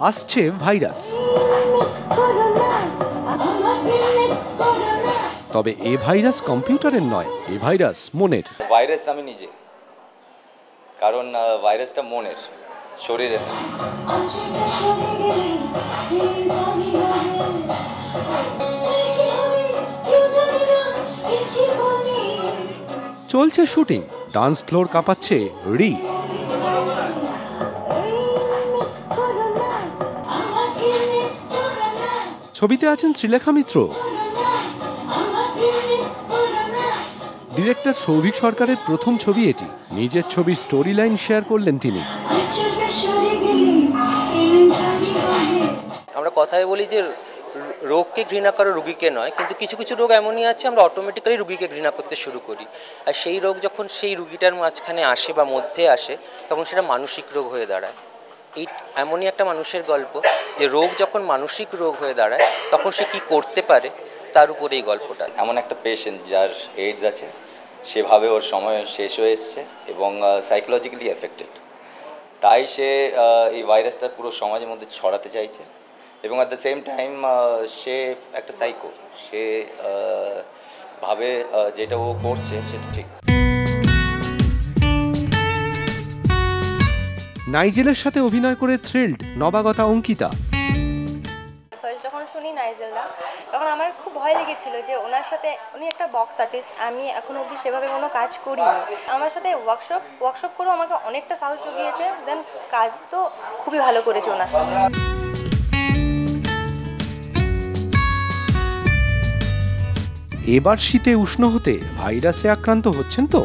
আসছে ভাইরাস। তবে এ ভাইরাস কম্পিউটারের নয়, এ ভাইরাস মনের। ভাইরাস আমি নিজে, কারণ ভাইরাসটা মনের, শরীরে। চলছে শুটিং, ডান্স ফ্লোর কাঁপাচ্ছে রি। ছবিতে আছেন শ্রীলেখা মিত্র। ডিরেক্টর সৌভিক সরকারের প্রথম ছবি এটি। নিজের ছবির স্টোরি লাইন শেয়ার করলেন তিনি। আমরা কথায় বলি যে রোগকে ঘৃণা করো, রুগীকে নয়, কিন্তু কিছু কিছু রোগ এমনই আছে আমরা অটোমেটিক্যালি রুগীকে ঘৃণা করতে শুরু করি। আর সেই রোগ যখন সেই রুগীটার মাঝখানে আসে বা মধ্যে আসে, তখন সেটা মানসিক রোগ হয়ে দাঁড়ায়। এই এমনই একটা মানুষের গল্প যে রোগ যখন মানসিক রোগ হয়ে দাঁড়ায় তখন সে কী করতে পারে, তার উপরে এই গল্পটা। এমন একটা পেশেন্ট যার এইডস আছে, সেভাবে ওর সময় শেষ হয়ে এসছে এবং সাইকোলজিক্যালি এফেক্টেড। তাই সে এই ভাইরাসটা পুরো সমাজের মধ্যে ছড়াতে চাইছে এবং অ্যাট দ্য সেম টাইম সে একটা সাইকো। সে ভাবে যেটা ও করছে সেটা ঠিক। নাইজেলের সাথে অভিনয় করে থ্রিলড নবাগতা অঙ্কিতা। যখন শুনি নাইজেল দা, তখন আমার খুব ভয় লেগেছিল যে ওনার সাথে, উনি একটা বক্স আর্টিস্ট, আমি এখনো অবধি সেভাবে কোনো কাজ করিনি। আমার সাথে ওয়ার্কশপ করেও আমাকে অনেকটা সাহস জুগিয়েছে, দেন কাজ তো খুবই ভালো করেছে ওনার সাথে। এবার শীতে উষ্ণ হতে ভাইরাসে আক্রান্ত হচ্ছেন তো।